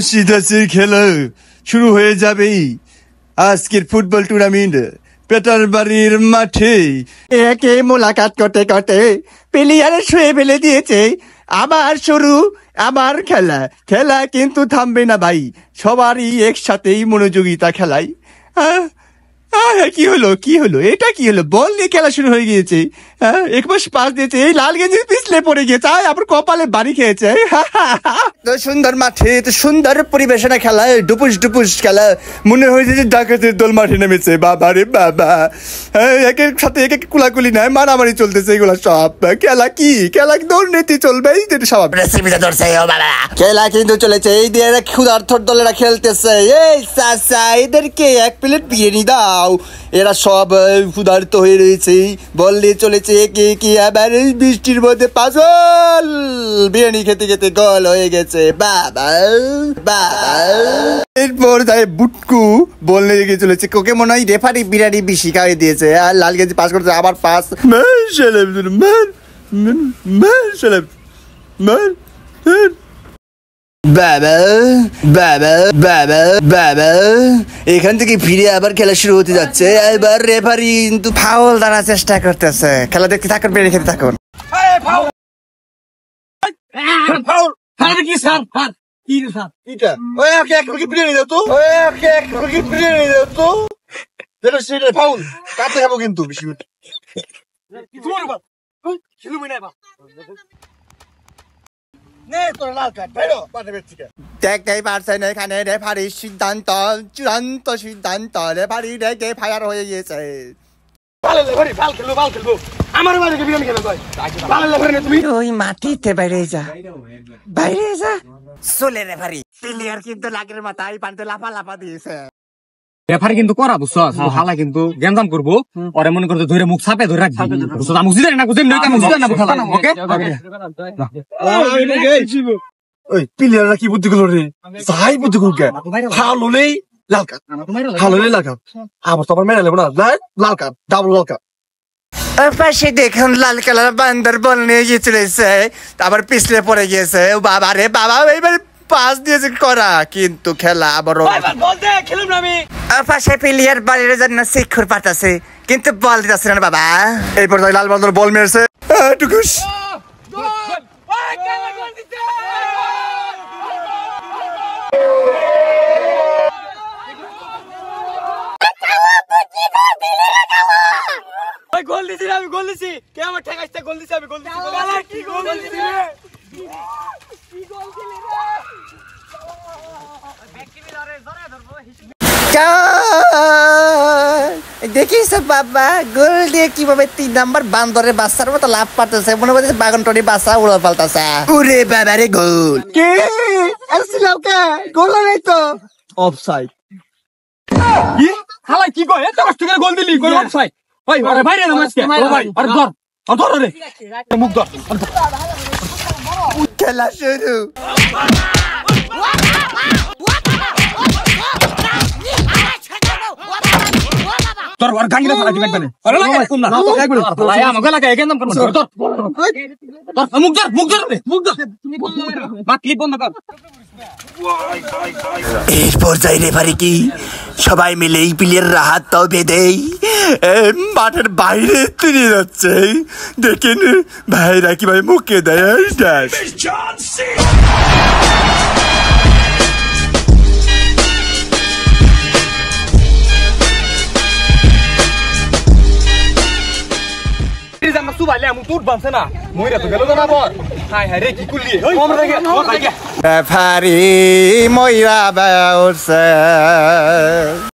সিধাসের খেলা শুরু হয়ে যাবেই আজকের ফুটবল টুর্নামেন্ট পেটার বাড়ির মাঠে। একে মোলাকাত করতে করতে প্লেয়ারে শুয়ে ফেলে দিয়েছে। আবার শুরু, আবার খেলা। খেলা কিন্তু থামবে না ভাই, সবারই একসাথেই মনোযোগিতা খেলাই। কি হলো এটা কি হলো? বল নিয়ে খেলা শুরু হয়ে গিয়েছে। এক মাস পাস দিয়েছে, এই লাল গেঞ্জি পিছলে পড়ে গিয়েছে, আবার কপালে বাড়ি খেয়েছে। তো সুন্দর মাঠে, তো সুন্দর পরিবেশনা খেলা, ডুপুস ডুপুস খেলা, মনে হয়েছে যে ডাকাতের দল মাঠে নেমেছে। বাবা রে বাবা, একের সাথে এক কুলাকুলি নাই, মারামারি চলতেছে। এগুলা সব খেলা কি দুর্নীতি চলবে, যেটা সব খেলা কিন্তু চলেছে। এই দিয়ে ক্ষুধার্থর দলেরা খেলতেছে। এই চাচা, এদেরকে এক প্লেট বিরিয়ানি দাও। এরা সব ক্ষুধার্ত হয়ে রয়েছে, বল নিয়ে চলেছে কি আবার এই বৃষ্টির মধ্যে পাগল বিরিয়ানি খেতে খেতে গল হয়ে গেছে। বাবা এরপর তাই বুটকু বল নিয়ে গিয়ে চলেছে। কোকে মনে হয় রেফারি বিরিয়ানি বেশি খাইয়ে দিয়েছে, আর লাল গেঞ্জি পাস করতে আবার পাস। বাবা এখান থেকে ফিরে আবার খেলা শুরু হতে যাচ্ছে। এবার রেফারি কিন্তু ফাউল দ্বারা চেষ্টা করতেছে। খেলা দেখতে থাকুন, বেরিয়ে খেতে থাকুন। দেখতেই পারছেন এখানে রেফারির সিদ্ধান্ত, চূড়ান্ত সিদ্ধান্ত। রেফারি রেগে ফায়ার হয়ে গিয়েছে। ওই মাটিতে বাইরে যা চলে রেফারি। প্লেয়ার কিন্তু লাগের মাথায় পানিতে লাফা দিয়েছে। রেফারি কিন্তু করা বুঝছো, হালা কিন্তু গেমজাম করবো, ওরে মনে করতে ধরে মুখ চাপে ধরে রাখবি। প্লেয়াররা কি বুদ্ধি করলো রে? যাই বুদ্ধি করুক, ফাউল হলেই লাল কার্ড, আবার তো আবার মেরে নেবো না, লাল কার্ড, ডাবল লাল কার্ড। পাশে দেখুন লাল কালার বান্দার বল নিয়ে গিয়ে চলেছে, আবার পিছলে পড়ে গিয়েছে। বাবা রে বাবা, এইবার পাস দিয়েছে করা, কিন্তু খেলা আবার পাশে প্লেয়ার বাড়ির জন্য শিক্ষর পাঠাচ্ছে, কিন্তু বল দিতেছে না বাবা। এই পর্যায়ে লাল বান্দার বল মেরেছে, টুকুস গোল দিছি কে আমার ঠেকাইছে, গোল দিছি আমি, গোল দিছি। কি গোল দিছি রে? কি গোল দিলি রে? দেখিস বাবা, গোল দিয়ে কিভাবে 3 নাম্বার বান্দরের বাচ্চার মতো লাভ পাতেছে, মনে হচ্ছে বাগানটরি বাচ্চা উড়া পাল্টাছে। ওরে বাবা রে, গোল কে আসছিলাম কে? গোল নাই তো, অফসাইড। কি হালাই কি কয়? এত কষ্ট করে গোল দিলি, গোল অফসাইড। ওই আরে বাইরে না আজকে, ও ভাই আরে ধর রে, মুখ ধর। খেলা শুরু। তোর আর গাঙ্গিরা ফেলা দিবেন মানে আরে লাগা কম না একবার ভাই আমাকে লাগা এখানে নাম করব। ধর মুখ ধর মা ক্লিপ বন্ধ কর। এরপর যাই রেফারি কি সবাই মিলে এই প্লেয়াররা হাত তাও বেঁধে মাঠের বাইরে তুলে যাচ্ছে। দেখেন ভাইরা কিভাবে মুখে দেয়। রেফারি মইরা